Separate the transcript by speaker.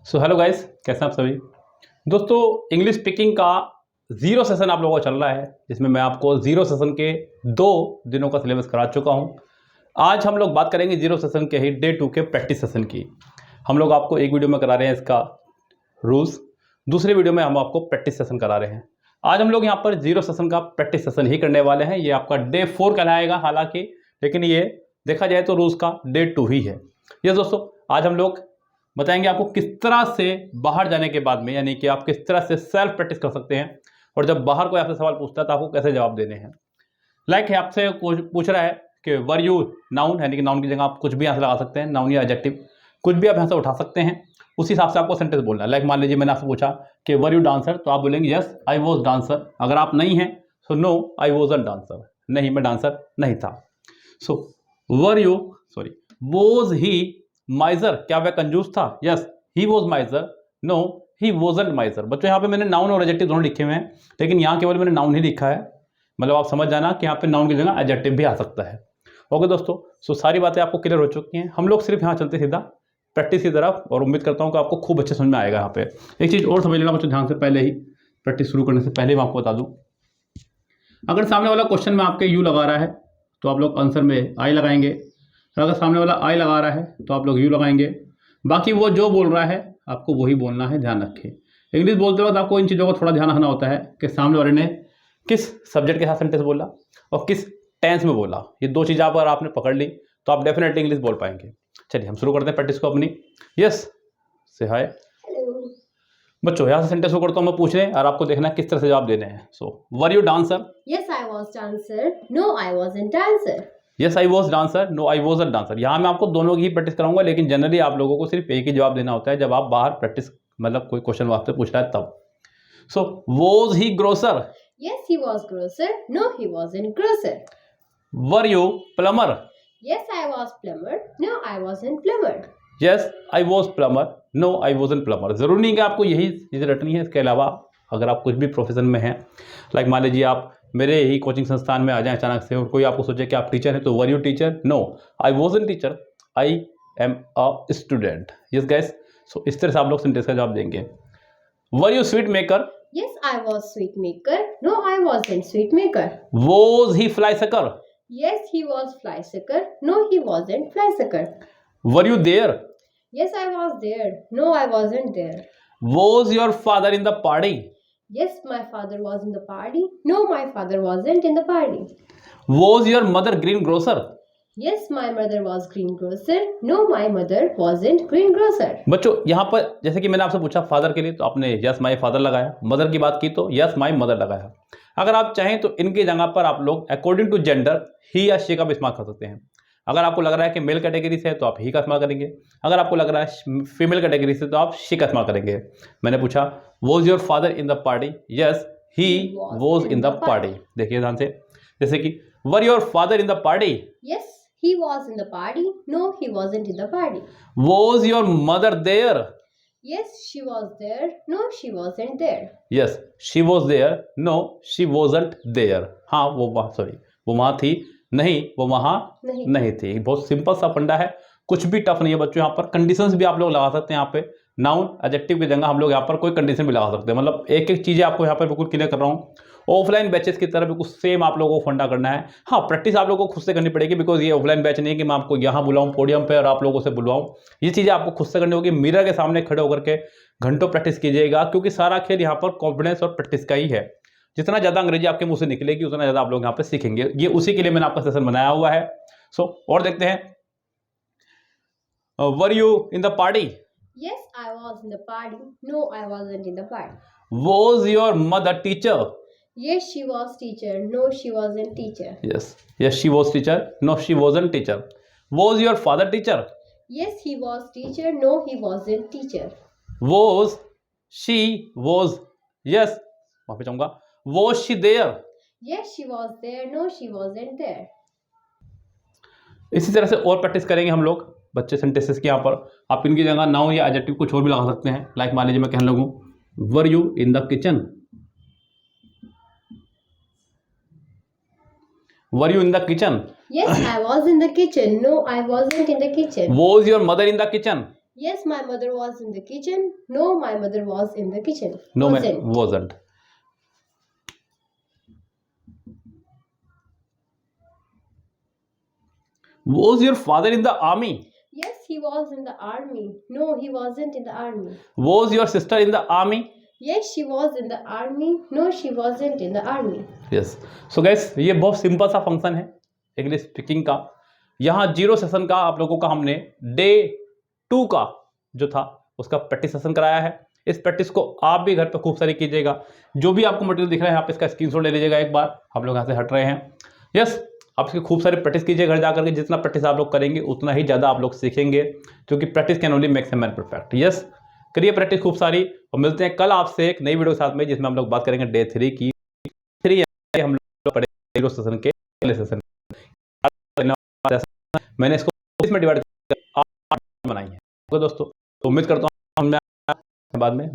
Speaker 1: So hello guys, कैसे हैं आप सभी दोस्तों। इंग्लिश स्पीकिंग का जीरो सेशन आप लोगों का चल रहा है, जिसमें मैं आपको जीरो सेशन के 2 दिनों का सिलेबस करा चुका हूं। आज हम लोग बात करेंगे जीरो सेशन के ही डे 2 के प्रैक्टिस सेशन की। हम लोग आपको एक वीडियो में करा रहे हैं इसका रूल्स, दूसरे वीडियो में हम आपको प्रैक्टिस सेशन करा रहे हैं। आज हम लोग यहाँ पर जीरो सेशन का प्रैक्टिस सेशन ही करने वाले हैं। ये आपका डे 4 कहलाएगा हालांकि, लेकिन ये देखा जाए तो रूल्स का डे 2 ही है। ये दोस्तों, आज हम लोग बताएंगे आपको किस तरह से बाहर जाने के बाद में, यानी कि आप किस तरह से सेल्फ प्रैक्टिस कर सकते हैं, और जब बाहर कोई आपसे सवाल पूछता है तो आपको कैसे जवाब देने हैं। लाइक आपसे पूछ रहा है कि वर यू नाउन, यानी कि नाउन की जगह आप कुछ भी यहाँ से लगा सकते हैं, नाउन या एडजेक्टिव कुछ भी आप यहाँ से उठा सकते हैं। उसी हिसाब से आपको सेंटेंस बोलना है। लाइक मान लीजिए मैंने आपसे पूछा कि वर यू डांसर, तो आप बोलेंगे यस आई वॉज डांसर। अगर आप नहीं हैं तो नो आई वॉजंट डांसर, नहीं मैं डांसर नहीं था। सो वर यू वॉज ही माइजर, क्या वह कंजूस था? Yes he was miser, no he wasn't miser. बच्चों यहाँ पे मैंने नाउन और एडजेक्टिव दोनों लिखे हुए हैं, लेकिन यहाँ केवल मैंने नाउन ही लिखा है। मतलब आप समझ जाना कि यहाँ पे नाउन की जगह एडजेक्टिव भी आ सकता है। ओके दोस्तों, सो सारी बातें आपको क्लियर हो चुकी हैं। हम लोग सिर्फ यहाँ चलते सीधा प्रैक्टिस की तरफ, और उम्मीद करता हूँ कि आपको खूब अच्छे समझ में आएगा। यहाँ पे एक चीज़ और समझ लेना बच्चों ध्यान से, पहले ही प्रैक्टिस शुरू करने से पहले मैं आपको बता दूँ, अगर सामने वाला क्वेश्चन में आपके यू लगा रहा है तो आप लोग आंसर में आई लगाएंगे। अगर सामने वाला आई लगा रहा है तो आप लोग यू लगाएंगे। बाकी वो जो बोल रहा है आपको वही बोलना है, ध्यान रखें। इंग्लिश बोलते वक्त आपको इन चीज़ों का थोड़ा ध्यान रखना होता है कि सामने वाले ने किस सब्जेक्ट के साथ सेंटेंस बोला और किस टेंस में बोला। ये दो चीज़ें अगर आपने पकड़ ली तो आप डेफिनेटली इंग्लिश बोल पाएंगे। चलिए हम शुरू करते हैं प्रैक्टिस को अपनी। यस से हाय बच्चों, यहाँ से सेंटेंस शुरू करता हूँ मैं पूछने, और आपको देखना है किस तरह से जवाब देने हैं। So were you dancer?
Speaker 2: Yes, I was dancer. No, I wasn't dancer.
Speaker 1: Yes I was dancer, no I wasn't dancer. यहाँ मैं आपको दोनों की ही प्रैक्टिस कराऊंगा, लेकिन जनरली आप लोगों को सिर्फ एक ही जवाब देना होता है जब आप बाहर प्रैक्टिस, मतलब कोई क्वेश्चन आपसे पूछ रहा है तब। So was he grocer?
Speaker 2: Yes, he was grocer. No, he wasn't grocer.
Speaker 1: Were you plumber?
Speaker 2: Yes, I was plumber. No, I wasn't plumber.
Speaker 1: Yes I was plumber, no I wasn't plumber. जरूरी नहीं कि आपको यही चीज़ रटनी है। इसके अलावा अगर आप कुछ भी प्रोफेशन में हैं, लाइक मान लीजिए आप मेरे ही कोचिंग संस्थान में आ जाएं अचानक से, और कोई आपको सोचे कि आप टीचर हैं, तो were you teacher? No I wasn't teacher, I am a student. Yes guys, so इस तरह से आप लोग सेंटेंस का जवाब देंगे। Were you sweet maker?
Speaker 2: Yes, I was sweet maker. No, I wasn't sweet maker.
Speaker 1: Was he fly sucker?
Speaker 2: Yes, he was fly sucker. No, he wasn't fly sucker.
Speaker 1: Were you there?
Speaker 2: Yes, I was there. No, I wasn't there.
Speaker 1: Was your father in the party?
Speaker 2: Yes, my father was in the party. No, my father wasn't in the party.
Speaker 1: Was your mother green grocer?
Speaker 2: Yes, my mother was green grocer. No, my mother wasn't green grocer.
Speaker 1: बच्चों यहाँ पर जैसे कि मैंने आपसे पूछा father के लिए, तो आपने यस माई फादर लगाया। मदर की बात की तो यस माई मदर लगाया। अगर आप चाहें तो इनकी जगह पर आप लोग अकॉर्डिंग टू जेंडर ही या शी का भी इस्तेमाल कर सकते हैं। अगर आपको लग रहा है कि मेल कैटेगरी से है तो आप ही का इस्तेमाल करेंगे। अगर आपको लग रहा है फीमेल कैटेगरी से तो आप शी का इस्तेमाल करेंगे। मैंने पूछा was your father in the party? Yes he was in the party. देखिए ध्यान से, जैसे कि were your father in the party?
Speaker 2: Yes, he was in the party. No, he wasn't in the party.
Speaker 1: Was your mother there?
Speaker 2: Yes, she was there. No, she wasn't there.
Speaker 1: Yes she was there, no she wasn't there. हाँ वो वहाँ थी, नहीं वो वहाँ नहीं थी। बहुत सिंपल सा फंडा है, कुछ भी टफ नहीं है बच्चों। यहाँ पर कंडीशंस भी आप लोग लगा सकते हैं। यहाँ पे नाउन एडजेक्टिव की जगह हम लोग यहाँ पर कोई कंडीशन भी लगा सकते हैं। मतलब एक एक चीज़ें आपको यहाँ पर बिल्कुल क्लियर कर रहा हूँ। ऑफलाइन बैचेस की तरह बिल्कुल सेम आप लोगों को फंडा करना है। हाँ प्रैक्टिस आप लोगों को खुद से करनी पड़ेगी, बिकॉज ये ऑफलाइन बैच नहीं है कि मैं आपको यहाँ बुलाऊँ पोडियम पे और आप लोगों से बुलवाऊँ। ये चीज़ें आपको खुद से करनी होगी। मिरर के सामने खड़े होकर के घंटों प्रैक्टिस कीजिएगा, क्योंकि सारा खेल यहाँ पर कॉन्फिडेंस और प्रैक्टिस का ही है। जितना ज़्यादा अंग्रेजी आपके मुंह से निकलेगी उतना ज़्यादा आप लोग यहाँ पे सीखेंगे। ये उसी के लिए मैंने आपका सेशन बनाया हुआ है। सो और देखते हैं, were you in the party?
Speaker 2: Yes, I was in the party. No, I wasn't in the party.
Speaker 1: Was your mother teacher?
Speaker 2: Yes, she was teacher. No, she wasn't teacher.
Speaker 1: Yes she was teacher, no she wasn't teacher. Was your father teacher?
Speaker 2: Yes, he was teacher. No, he wasn't teacher.
Speaker 1: Was she was, yes वहाँ पे जाऊँगा, was she there?
Speaker 2: Yes, she was there. No, she wasn't there.
Speaker 1: इसी तरह से और practice करेंगे हम लोग बच्चे सेंटेंसेस की। यहाँ पर आप इनकी जगह नाउन या एडजेक्टिव कुछ और भी लगा सकते हैं। लाइक मान लीजिए मैं कहने लगूँ were you in the kitchen? Were you in the kitchen?
Speaker 2: Yes, I was in the kitchen. No, I wasn't in the kitchen.
Speaker 1: Was your mother in the kitchen?
Speaker 2: Yes, my mother was in the kitchen. No, my mother was in the kitchen.
Speaker 1: No,
Speaker 2: Wasn't.
Speaker 1: wasn't. Was your father in the army?
Speaker 2: Yes, he was in the army. No, he wasn't in the army.
Speaker 1: Was your sister in the army?
Speaker 2: Yes, she was in the army. No, she wasn't in the army.
Speaker 1: Yes so gas ये बहुत simple सा function है English speaking का। यहाँ 0 session का आप लोगों का हमने डे 2 का जो था उसका प्रैक्टिस सेशन कराया है। इस प्रैक्टिस को आप भी घर पे खूब सारी कीजिएगा। जो भी आपको मटेरियल दिख रहा है आप इसका स्क्रीनशॉट ले लीजिएगा एक बार। हम लोग यहाँ से हट रहे हैं। यस आप इसकी खूब सारी प्रैक्टिस कीजिए घर जाकर के। जितना प्रैक्टिस आप लोग करेंगे उतना ही ज़्यादा आप लोग सीखेंगे, क्योंकि practice can only makes a man perfect. Yes करिए प्रैक्टिस खूब सारी और मिलते हैं कल आपसे एक नई वीडियो के साथ में, जिसमें हम लोग बात करेंगे डे 3 की। 3 हम लोग पढ़ेंगे 0 सेशन के पहले सेशन। मैंने इसको इसमें डिवाइड कर 8 बनाई है। ओके दोस्तों, तो उम्मीद करता हूँ बाद में